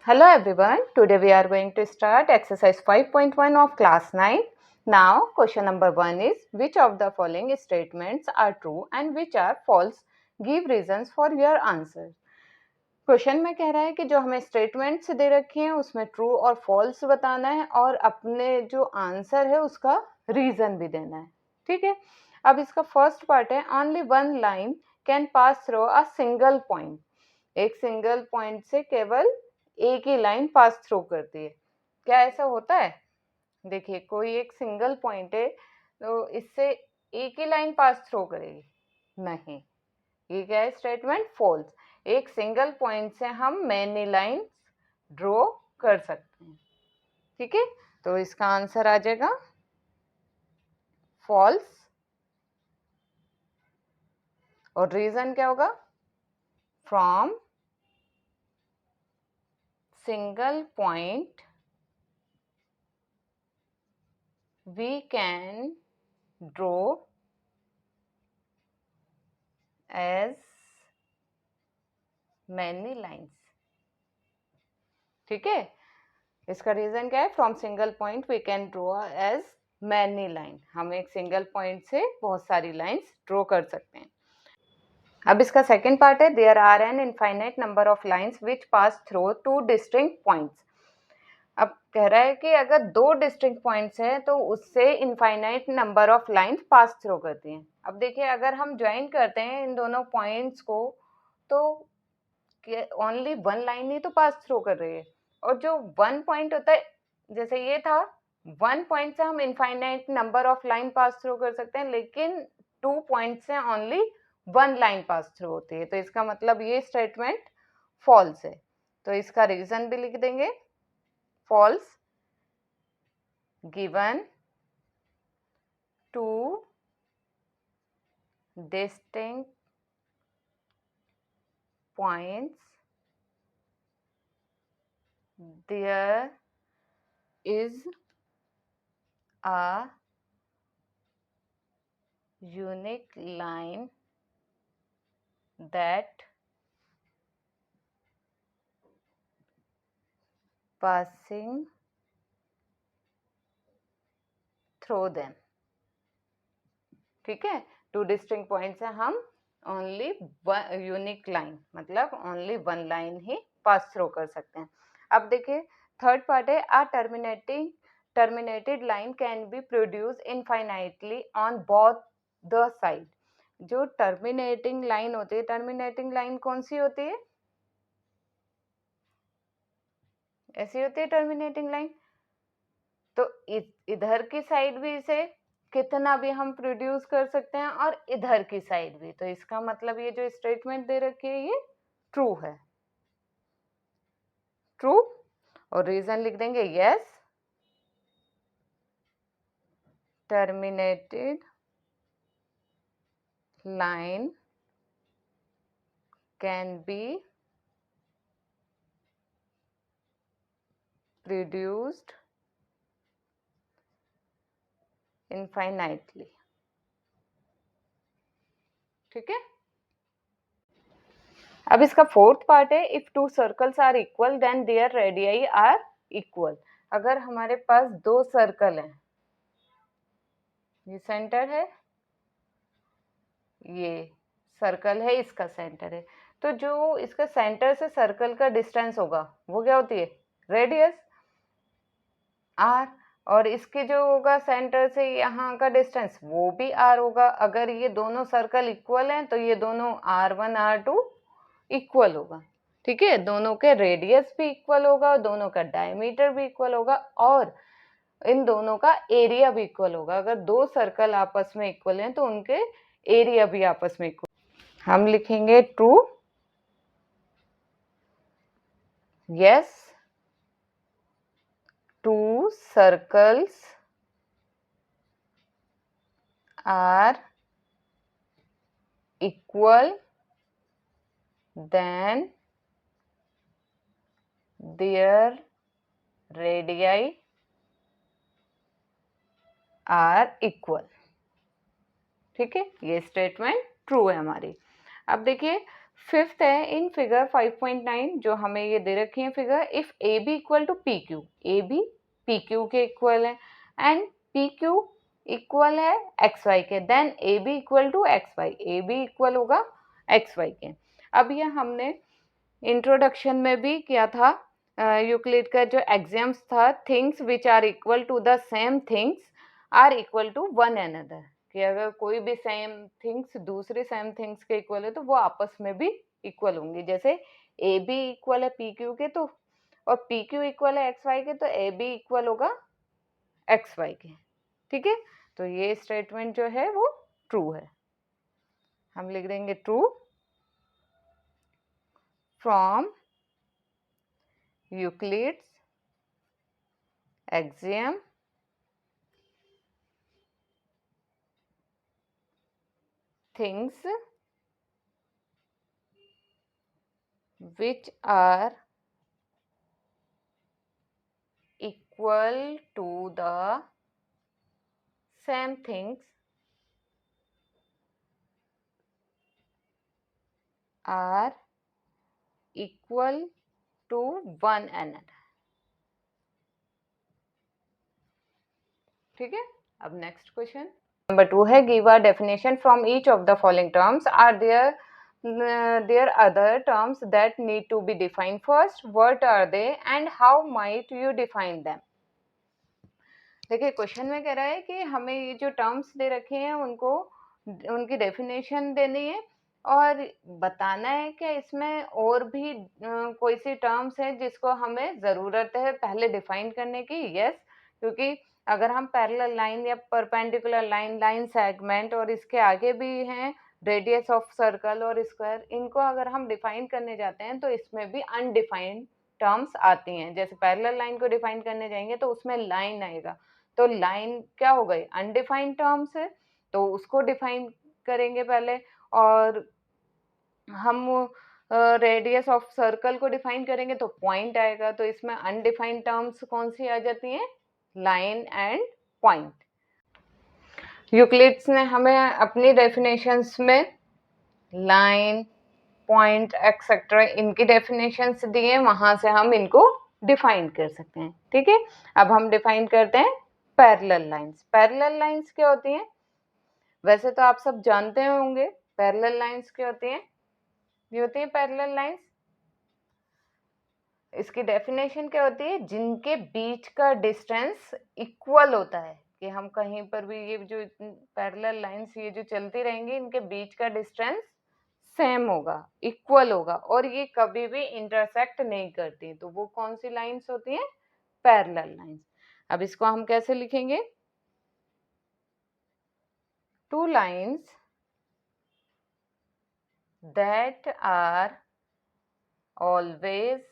Hello everyone, today we are going to start exercise 5.1 of class 9. Now question number 1 is which of the following statements are true and which are false? Give reasons for your answer. Question में कह रहा है कि जो हमें statements दे रखे हैं उसमें ट्रू और फॉल्स बताना है और अपने जो आंसर है उसका रीजन भी देना है. ठीक है, अब इसका फर्स्ट पार्ट है only one line can pass through a single point. एक सिंगल पॉइंट से केवल एक ही लाइन पास थ्रू करती है. क्या ऐसा होता है? देखिए, कोई एक सिंगल पॉइंट है तो इससे एक ही लाइन पास थ्रू करेगी? नहीं. ये क्या है स्टेटमेंट? फॉल्स. एक सिंगल पॉइंट से हम मैनी लाइन ड्रॉ कर सकते हैं. ठीक है, तो इसका आंसर आ जाएगा फॉल्स. और रीजन क्या होगा? From single point we can draw as many lines. ठीक है, इसका रीजन क्या है? From single point we can draw as many line. हम एक सिंगल पॉइंट से बहुत सारी लाइंस ड्रॉ कर सकते हैं. अब इसका सेकेंड पार्ट है there are an infinite number of lines which pass through two distinct points. अब कह रहा है कि अगर दो डिस्टिंक्ट पॉइंट्स हैं तो उससे infinite number of lines pass through करती हैं. अब देखिए, अगर हम ज्वाइन करते हैं इन दोनों पॉइंट्स को तो ओनली वन लाइन ही तो पास थ्रू कर रही है. और जो वन पॉइंट होता है, जैसे ये था, वन पॉइंट से हम infinite number of line pass through कर सकते हैं, लेकिन टू पॉइंट से only one line pass through होती है. तो इसका मतलब ये स्टेटमेंट फॉल्स है. तो इसका रीजन भी लिख देंगे false. Given two distinct points, there is a unique line that passing through them. ठीक है, टू डिस्टिंक्ट पॉइंट से हम ओनली यूनिक लाइन मतलब ओनली वन लाइन ही पास थ्रू कर सकते हैं. अब देखिए, थर्ड पार्ट है a terminated line can be produce infinitely on both the side. जो टर्मिनेटिंग लाइन होती है, टर्मिनेटिंग लाइन कौन सी होती है? ऐसी होती है टर्मिनेटिंग लाइन. तो इधर की साइड भी इसे कितना भी हम प्रोड्यूस कर सकते हैं और इधर की साइड भी. तो इसका मतलब ये जो स्टेटमेंट दे रखी है ये ट्रू है. ट्रू. और रीजन लिख देंगे yes, terminated line can be produced infinitely. ठीक है, अब इसका फोर्थ पार्ट है if two circles are equal then their radii are equal. अगर हमारे पास दो सर्कल हैं, ये सेंटर है, ये सर्कल है, इसका सेंटर है, तो जो इसका सेंटर से सर्कल का डिस्टेंस होगा वो क्या होती है? Radius R. और इसके जो होगा सेंटर से यहाँ का डिस्टेंस वो भी आर होगा. अगर ये दोनों सर्कल इक्वल हैं तो ये दोनों R1 R2 इक्वल होगा. ठीक है, दोनों के रेडियस भी इक्वल होगा, दोनों का डायमीटर भी इक्वल होगा और इन दोनों का एरिया भी इक्वल होगा. अगर दो सर्कल आपस में इक्वल हैं तो उनके एरिया भी आपस में इक्वल. हम लिखेंगे true. Yes, two circles are equal then their radii are equal. ठीक है, ये स्टेटमेंट ट्रू है हमारी. अब देखिए, फिफ्थ है इन फिगर 5.9 जो हमें ये दे रखी है figure, if A B equal to P Q, A B P Q के इक्वल है एंड पी क्यू इक्वल है एक्स वाई के, then A B equal to X Y, A B equal होगा एक्स वाई के। अब ये हमने introduction में भी किया था, यूक्लिड का जो एग्जाम्स था, things which are equal to the same things are equal to one another, कि अगर कोई भी सेम थिंग्स दूसरे सेम थिंग्स के इक्वल है तो वो आपस में भी इक्वल होंगी। जैसे ए बी इक्वल है पी क्यू के तो, और पी क्यू इक्वल है एक्स वाई के, तो ए बी इक्वल होगा एक्स वाई के। ठीक है, तो ये स्टेटमेंट जो है वो ट्रू है। हम लिख देंगे true from Euclid's axiom things which are equal to the same things are equal to one another। ठीक है, अब नेक्स्ट क्वेश्चन नंबर 2 है, give a definition from each of the following terms, are there other terms that need to be defined first, what are they and how might you define them। देखिए question में कह रहा है कि हमें ये जो टर्म्स दे रखे हैं उनको उनकी डेफिनेशन देनी है और बताना है कि इसमें और भी कोई सी टर्म्स हैं जिसको हमें ज़रूरत है पहले डिफाइन करने की। यस, क्योंकि अगर हम पैरेलल लाइन या परपेंडिकुलर लाइन, लाइन सेगमेंट और इसके आगे भी हैं रेडियस ऑफ सर्कल और स्क्वायर, इनको अगर हम डिफाइन करने जाते हैं तो इसमें भी अनडिफाइंड टर्म्स आती हैं। जैसे पैरेलल लाइन को डिफाइन करने जाएंगे तो उसमें लाइन आएगा, तो लाइन क्या हो गई, अनडिफाइंड टर्म्स है, तो उसको डिफाइन करेंगे पहले। और हम रेडियस ऑफ सर्कल को डिफाइन करेंगे तो पॉइंट आएगा, तो इसमें अनडिफाइंड टर्म्स कौन सी आ जाती हैं, लाइन एंड पॉइंट। यूक्लिड्स ने हमें अपनी डेफिनेशंस में लाइन, पॉइंट एक्सेट्रा इनकी डेफिनेशंस दी हैं, वहां से हम इनको डिफाइन कर सकते हैं। ठीक है, अब हम डिफाइन करते हैं पैरेलल लाइंस। पैरेलल लाइंस क्या होती हैं, वैसे तो आप सब जानते होंगे पैरेलल लाइंस क्या होती हैं। ये होती है पैरेलल लाइंस, इसकी डेफिनेशन क्या होती है, जिनके बीच का डिस्टेंस इक्वल होता है, कि हम कहीं पर भी ये जो पैरेलल लाइंस ये जो चलती रहेंगी इनके बीच का डिस्टेंस सेम होगा, इक्वल होगा, और ये कभी भी इंटरसेक्ट नहीं करती, तो वो कौन सी लाइंस होती हैं, पैरेलल लाइंस। अब इसको हम कैसे लिखेंगे, two lines that are always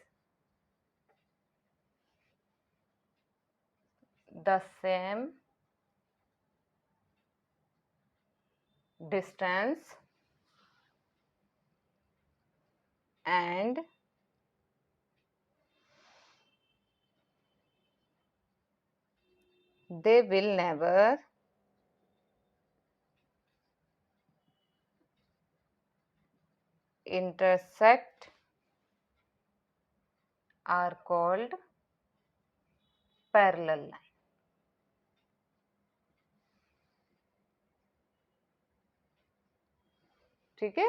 the same distance and they will never intersect are called parallel line। ठीक है,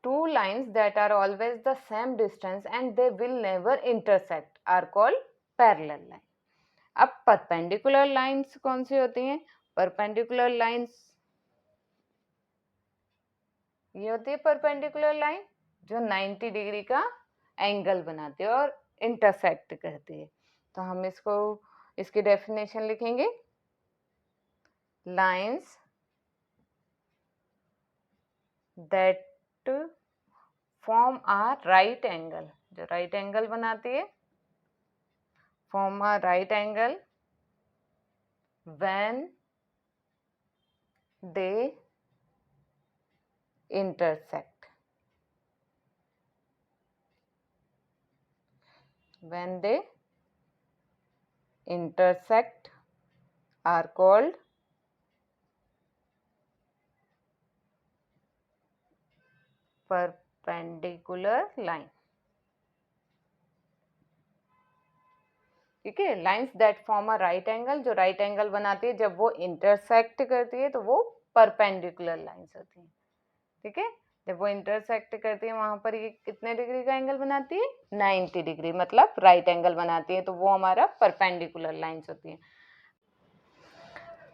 two lines that are always the same distance and they will never intersect are called parallel line। अब perpendicular lines कौन सी होती हैं, perpendicular lines ये होती है perpendicular line जो 90 डिग्री का एंगल बनाती है और इंटरसेक्ट करती है। तो हम इसको इसकी डेफिनेशन लिखेंगे, lines that form a right angle, जो राइट एंगल बनाती है, form a right angle when they intersect, when they intersect are called perpendicular line. ठीक है, lines that form a right angle, जो राइट एंगल बनाती है जब वो इंटरसेक्ट करती है तो वो परपेंडिकुलर लाइंस होती है। ठीक है, जब वो इंटरसेक्ट करती है वहां पर ये कितने डिग्री का एंगल बनाती है? 90 डिग्री, मतलब राइट एंगल बनाती है, तो वो हमारा परपेंडिकुलर लाइंस होती है।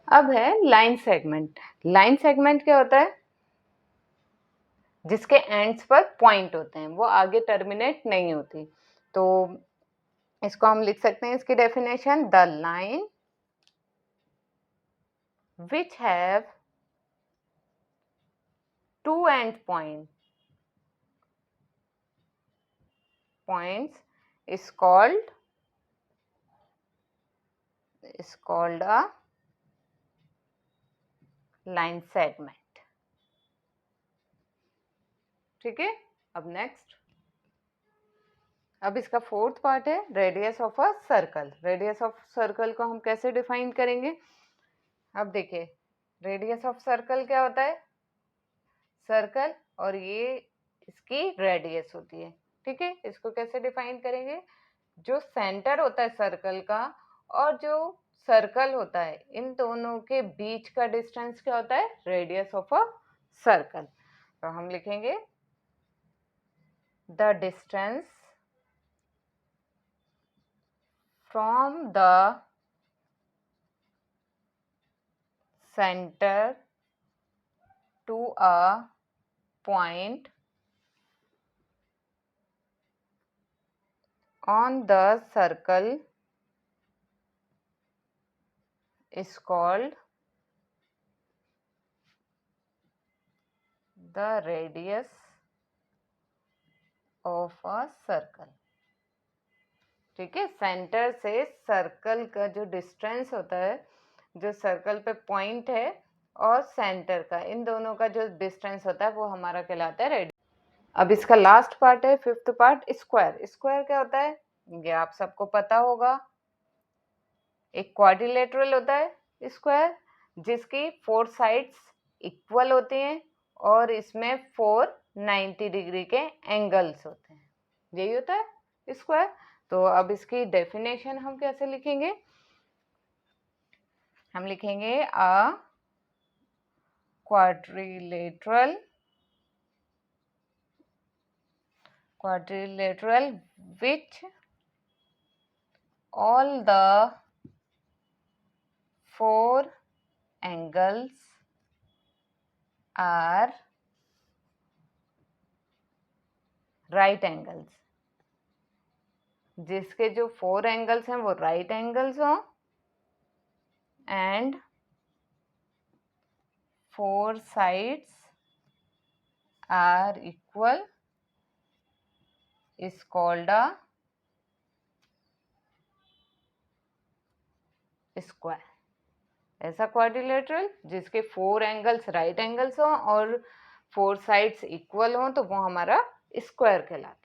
अब है लाइन सेगमेंट। लाइन सेगमेंट क्या होता है? जिसके एंड्स पर पॉइंट होते हैं, वो आगे टर्मिनेट नहीं होती। तो इसको हम लिख सकते हैं, इसकी definition, the line which have two end points is called a line segment। ठीक है, अब नेक्स्ट, अब इसका फोर्थ पार्ट है radius of a circle. Radius of circle को हम कैसे डिफाइन करेंगे? अब देखिए, रेडियस ऑफ सर्कल क्या होता है? सर्कल और ये इसकी रेडियस होती है। ठीक है, इसको कैसे डिफाइन करेंगे? जो सेंटर होता है सर्कल का और जो सर्कल होता है, इन दोनों के बीच का डिस्टेंस क्या होता है? Radius of a circle. तो हम लिखेंगे the distance from the center to a point on the circle is called the radius of a circle। ठीक है, सेंटर से सर्कल का जो डिस्टेंस होता है, जो सर्कल पे पॉइंट है और सेंटर का, इन दोनों का जो डिस्टेंस होता है वो हमारा कहलाता है रेडियस। अब इसका लास्ट पार्ट है, फिफ्थ पार्ट, स्क्वायर। स्क्वायर क्या होता है? ये आप सबको पता होगा, एक क्वाड्रिलेटरल होता है स्क्वायर, जिसकी 4 साइड्स इक्वल होती हैं और इसमें 4 90 डिग्री के एंगल्स होते हैं, यही होता है स्क्वायर। तो अब इसकी डेफिनेशन हम कैसे लिखेंगे? हम लिखेंगे अ quadrilateral which all the 4 angles are right angles, जिसके जो 4 एंगल्स हैं वो राइट एंगल्स हों and 4 sides are equal is called a square. ऐसा क्वाड्रिलेटरल जिसके 4 एंगल्स राइट एंगल्स हों और 4 साइड्स इक्वल हों तो वो हमारा स्क्वायर कहलाता है।